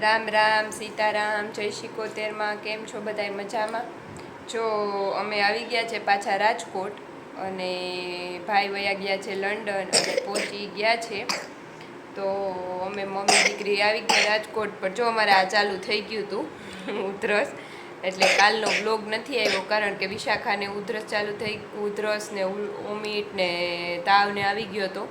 રામ રામ સીતારામ જય શિકોતેરમાં કેમ છો બધાય મજામાં? જો અમે આવી ગયા છે પાછા રાજકોટ અને ભાઈ વયા ગયા છે લંડન અને પહોંચી ગયા છે. તો અમે મમ્મી દીકરી આવી ગયા રાજકોટ પર. જો અમારે આ ચાલુ થઈ ગયું હતું ઉધરસ, એટલે કાલનો બ્લોગ નથી આવ્યો કારણ કે વિશાખાને ઉધરસ ચાલુ થઈ, ઉધરસ ને વોમિટ ને તાવ ને આવી ગયો હતો.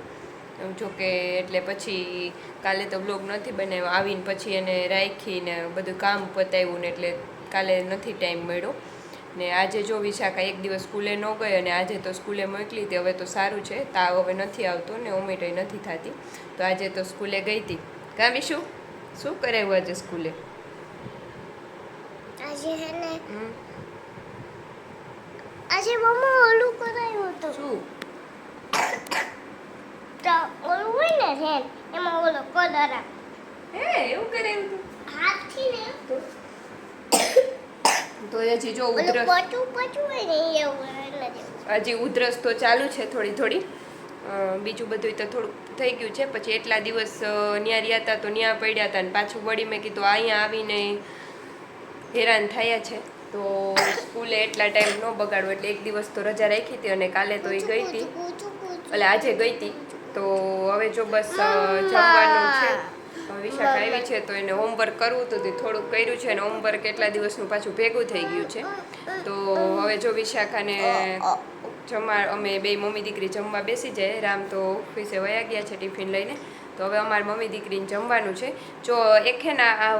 જોકે એટલે પછી કાલે તો બ્લોગ નથી બનાવ્યો. આવીને પછી એને રાખીને બધું કામ પતાવ્યું ને એટલે કાલે નથી ટાઈમ મળ્યો. ને આજે જો વિશાખા એક દિવસ સ્કૂલે ન ગઈ અને આજે તો સ્કૂલે મોકલી હતી. હવે તો સારું છે, તાવ હવે નથી આવતો ને વોમિટય નથી થતી. તો આજે તો સ્કૂલે ગઈ હતી. કાં વિશુ શું કરાવ્યું આજે સ્કૂલે? આજે હે ને આજે મમ્મા ઓલું કરાયું હતું. શું? તો ઓલું હોય ને રેન એમાં ઓલો કલર હે એવું કરાવ્યું હતું? હાથથી ને તો હજી જો ઓલું ઉધરસ પચું હોય ને એવું નથી. હજી ઉધરસ તો ચાલુ છે થોડી થોડી. બીજું બધું તો થોડુંક થઈ ગયું છે. પછી એટલા દિવસ ન્યા રહ્યા હતા તો ન્યા પડ્યા હતા ને પાછું વળી મેં કીધું અહીંયા આવીને હેરાન થયા છે તો સ્કૂલે એટલા ટાઈમ ન બગાડવો એટલે એક દિવસ તો રજા રાખી હતી અને કાલે તો એ ગઈ હતી, એટલે આજે ગઈ હતી. તો હવે જો બસ જમવાનું છે. વિશાખા આવી છે તો એને હોમવર્ક કરવું હતું તે થોડુંક કર્યું છે અને હોમવર્ક એટલા દિવસનું પાછું ભેગું થઈ ગયું છે. તો હવે જો વિશાખાને અમે બે મમ્મી દીકરી જમવા બેસી જાય. રામ તો ઓફિસે વયા ગયા છે ટિફિન લઈને. તો હવે અમારી મમ્મી દીકરીને જમવાનું છે. જો એકેના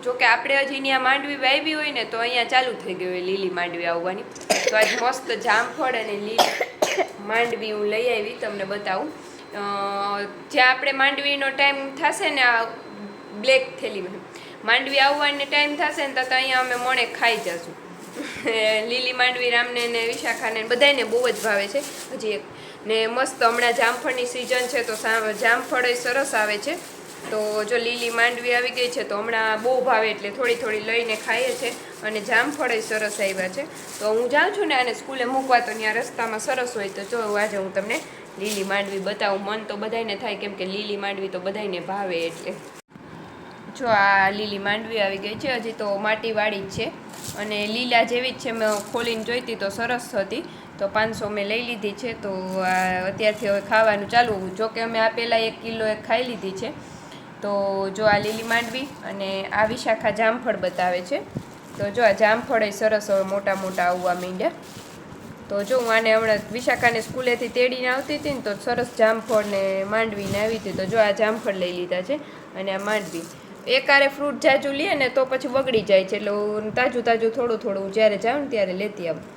જો કે આપણે હજી ત્યાં માંડવી વાવી હોય ને તો અહીંયા ચાલુ થઈ ગઈ હોય લીલી માંડવી આવવાની. તો આજ મસ્ત જામફળ અને લીલી માંડવી હું લઈ આવી, તમને બતાવું. જ્યાં આપણે માંડવીનો ટાઈમ થશે ને આ બ્લેક થેલીમાં માંડવી આવવાનો ટાઈમ થશે ને તો અહીંયા અમે મણે ખાઈ જશું. લીલી માંડવી રામને ને વિશાખાને બધાને બહુ જ ભાવે છે. હજી એક ને મસ્ત હમણાં જામફળની સિઝન છે તો જામફળ સરસ આવે છે. તો જો લીલી માંડવી આવી ગઈ છે તો હમણાં બહુ ભાવે એટલે થોડી થોડી લઈને ખાઈએ છીએ. અને જામફળ સરસ આવ્યા છે. તો હું જાઉં છું ને આને સ્કૂલે મૂકવા તો ત્યાં રસ્તામાં સરસ હોય તો જો આજે હું તમને લીલી માંડવી બતાવું. મન તો બધાને થાય કેમ કે લીલી માંડવી તો બધાને ભાવે એટલે. જો આ લીલી માંડવી આવી ગઈ છે. હજી તો માટીવાળી જ છે અને લીલા જેવી જ છે. મેં ખોલીને જોઈતી તો સરસ હતી તો 500 મેં લઈ લીધી છે. તો અત્યારથી હવે ખાવાનું ચાલુ. જોકે અમે આ પહેલાં 1 કિલો એક ખાઈ લીધી છે. તો જો આ લીલી માંડવી અને આ વિશાખા જામફળ બતાવે છે. તો જો આ જામફળ સરસ હવે મોટા મોટા આવવા માંડ્યા. તો જો હું આને હમણાં વિશાખાને સ્કૂલેથી તેડીને આવતી હતી ને તો સરસ જામફળ ને માંડવીને આવી હતી. તો જો આ જામફળ લઈ લીધા છે અને આ માંડવી. એકારે ફ્રૂટ જાજુ લઈએ ને તો પછી બગડી જાય છે એટલે હું તાજું તાજું થોડું થોડું જ્યારે જાઉં ને ત્યારે લેતી આવું.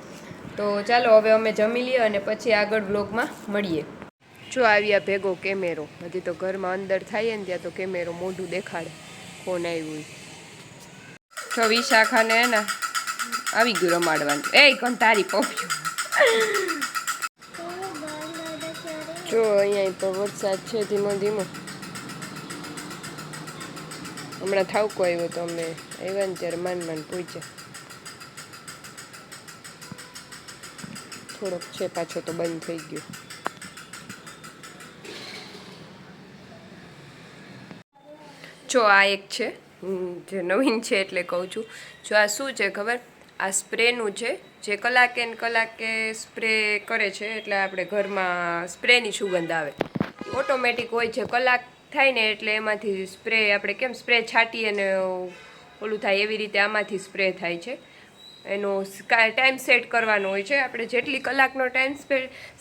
તો ચાલો હવે અમે જમી લઈએ અને પછી આગળ બ્લોગમાં મળીએ. જો આવ્યા ભેગો કેમેરો. હજી તો ઘરમાં અંદર થાય ને ત્યાં તો કેમેરો મોઢું દેખાડે કોણ આવ્યું. જો વિશાખાને ને આવી ગયું રમાડવાનું. એ કોણ તારી પપ્યું. જો અહીંયા પણ વરસાદ છે ધીમો ધીમો. હમણાં થાવકો આવ્યો તો અમે આવ્યા ને ત્યારે માંડ પહોંચ્યા. થોડોક છે પાછો તો બંધ થઈ ગયો. જો આ એક છે જે નવીન છે એટલે કહું છું. જો આ શું છે ખબર? આ સ્પ્રેનું છે જે કલાકે ને કલાકે સ્પ્રે કરે છે એટલે આપણે ઘરમાં સ્પ્રેની સુગંધ આવે. ઓટોમેટિક હોય છે. કલાક થાય ને એટલે એમાંથી સ્પ્રે આપણે કેમ સ્પ્રે છાંટીએ ને ઓલું થાય એવી રીતે આમાંથી સ્પ્રે થાય છે. એનો ટાઈમ સેટ કરવાનો હોય છે. આપણે જેટલી કલાકનો ટાઈમ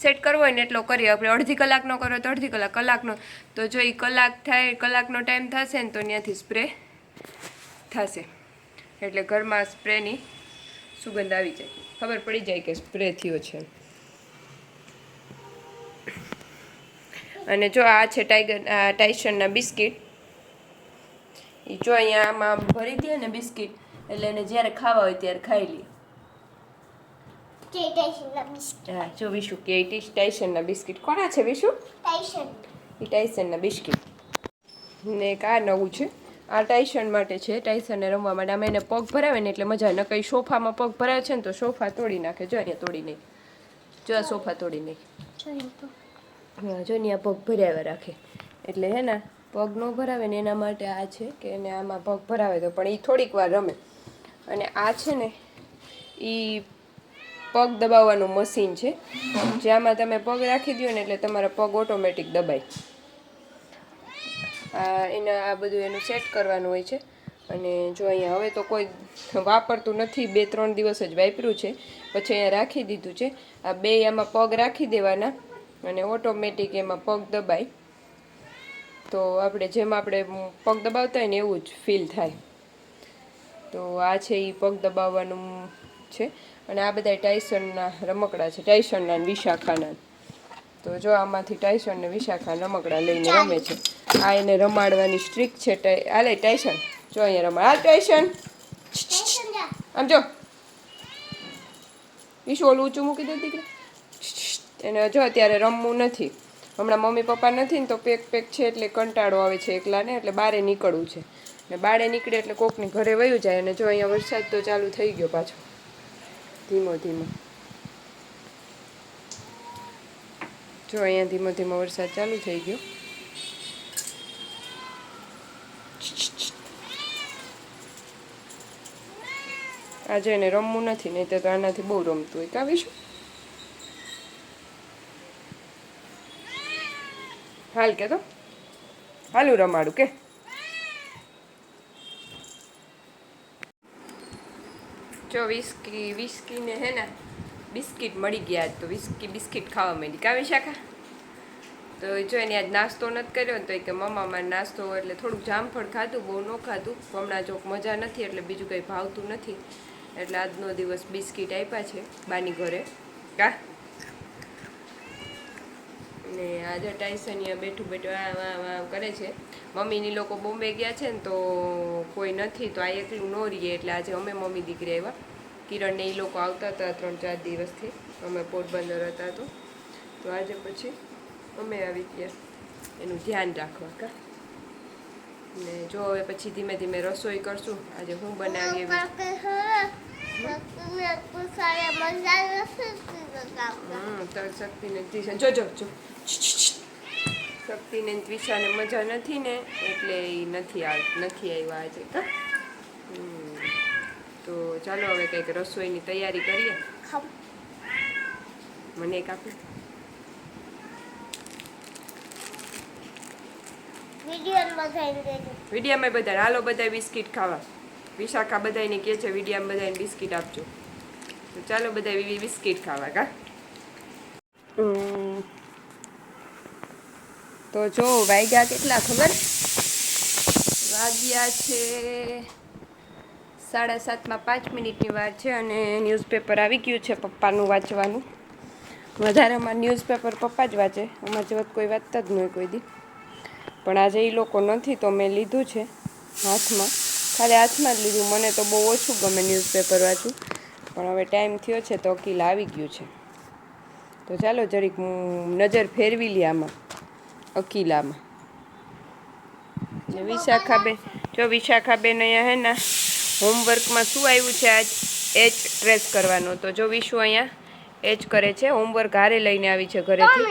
સેટ કરવો હોય ને એટલો કરીએ. આપણે અડધી કલાકનો કરો તો અડધી કલાકનો. તો જો એ કલાક થાય, કલાકનો ટાઈમ થશે ને તો ત્યાંથી સ્પ્રે થશે એટલે ઘરમાં સ્પ્રેની સુગંધ આવી જાય. ખબર પડી જાય કે સ્પ્રે થયો છે. અને જો આ છે ટાઈસનના બિસ્કિટ. એ જો અહીંયા આમાં ભરી દે ને બિસ્કિટ એટલે એને જ્યારે ખાવા હોય ત્યારે ખાઈ લે. હા જો વિશુ કે ટાઈસનના બિસ્કિટ. કોના છે વિશુ? ટાઈસન. એ ટાઈસનના બિસ્કિટ. ને એક આ નવું છે. આ ટાઈસન માટે છે, ટાઈસનને રમવા માટે. આમાં એને પગ ભરાવે ને એટલે મજા ન કંઈ સોફામાં પગ ભરાવે છે ને તો સોફા તોડી નાખે. જો અહીંયા તોડી નાખે. જો આ સોફા તોડી નાખે. હા જો ત્યાં પગ ભરાવ્યા રાખે એટલે હે ને પગ ન ભરાવે ને એના માટે આ છે કે એને આમાં પગ ભરાવે તો પણ એ થોડીક વાર રમે. અને આ છે ને એ પગ દબાવવાનું મશીન છે, જ્યાંમાં તમે પગ રાખી દો ને એટલે તમારા પગ ઓટોમેટિક દબાય. આ બધું એનું સેટ કરવાનું હોય છે. અને જો અહીંયા હવે તો કોઈ વાપરતું નથી, 2-3 દિવસ જ વાપર્યું છે, પછી અહીંયા રાખી દીધું છે. આ બે આમાં પગ રાખી દેવાના અને ઓટોમેટિક એમાં પગ દબાય. તો જેમ આપણે પગ દબાવતા હોય ને એવું જ ફીલ થાય. તો આ છે એ પગ દબાવવાનું છે. અને આ બધા ટાઇસનના રમકડા છે, ટાઇસનના વિશાખાના. તો જો આમાંથી ટાઇસન ને વિશાખા રમકડા લઈને રમે છે. આ એને રમાડવાની સ્ટ્રીક છે. આલે ટાઇસન, જો અહીંયા રમાડ. આ ટાઇસન આમ જો, વિશ્વ ઓલું ઊંચું મૂકી દે દીકરા. એને જો અત્યારે રમવું નથી, હમણાં મમ્મી પપ્પા નથી ને તો પેક છે એટલે કંટાળો આવે છે એકલાને, એટલે બારે નીકળવું છે. ને બારે નીકળે એટલે કોકની ઘરે વયું જાય. અને જો અહીંયા વરસાદ તો ચાલુ થઈ ગયો પાછો, ધીમો ધીમો. જો અહીંયા ધીમો ધીમો વરસાદ ચાલુ થઈ ગયો. આજે એને રમવું નથી, નહીં તો આનાથી બહુ રમતું હોય. કાવીશું હાલ કે તો હાલું રમાડું કે. જો વિસ્કીને હે ને બિસ્કિટ મળી ગયા, તો બિસ્કિટ ખાવા માંડી. કા વિશાખા? તો જો એને આજ નાસ્તો નથી કર્યો ને તો કે મમ્મા મારે નાસ્તો, એટલે થોડુંક જામફળ ખાધું, બહુ ન ખાધું. હમણાં જો મજા નથી એટલે બીજું કંઈ ભાવતું નથી, એટલે આજનો દિવસ બિસ્કિટ આપ્યા છે બાની ઘરે. કા ને આજે ટાઈસન અહીંયા બેઠું આ કરે છે. મમ્મીની લોકો બોમ્બે ગયા છે ને તો કોઈ નથી, તો આ એકલું ન રહીએ એટલે આજે અમે મમ્મી દીકરી આવ્યા. કિરણ ને એ લોકો આવતા હતા 3-4 દિવસથી, અમે પોરબંદર હતા તો આજે પછી અમે આવી ગયા એનું ધ્યાન રાખવા. કા ને જો હવે પછી ધીમે ધીમે રસોઈ કરશું. આજે હું બનાવી શક્તિને ત્વિષાને મજા નથી ને એટલે એ નથી આવ્યા આજે. તો ચાલો હવે કંઈક રસોઈની તૈયારી કરીએ. મને એક આપી વિડીયામાં બધા હાલો, બધા બિસ્કિટ ખાવા. વિશાખા બધાને કહે છે વિડીયામાં બધાને બિસ્કિટ આપજો. તો ચાલો બધા બિસ્કિટ ખાવા. કા તો જો વાગ્યા કેટલા ખબર? વાગ્યા છે 7:30 5 મિનિટની વાર છે. અને ન્યૂઝપેપર આવી ગયું છે પપ્પાનું વાંચવાનું. વધારેમાં ન્યૂઝપેપર પપ્પા જ વાંચે, અમારા જેવા કોઈ વાંચતા જ નહીં કોઈ દી. પણ આજે એ લોકો નથી તો મેં લીધું છે હાથમાં, ખાલી હાથમાં જ લીધું. મને તો બહુ ઓછું ગમે ન્યૂઝપેપર વાંચવું, પણ હવે ટાઈમ થયો છે તો અકીલ આવી ગયું છે. તો ચાલો જરીક નજર ફેરવી લે આમાં, અકીલામાં. ને વિશાખાબેન અહીંયા હે ને હોમવર્કમાં શું આવ્યું છે આજ? એચ ટ્રેસ કરવાનો. તો જો વિશુ અહીંયા એચ કરે છે, હોમવર્ક હારે લઈને આવી છે ઘરેથી.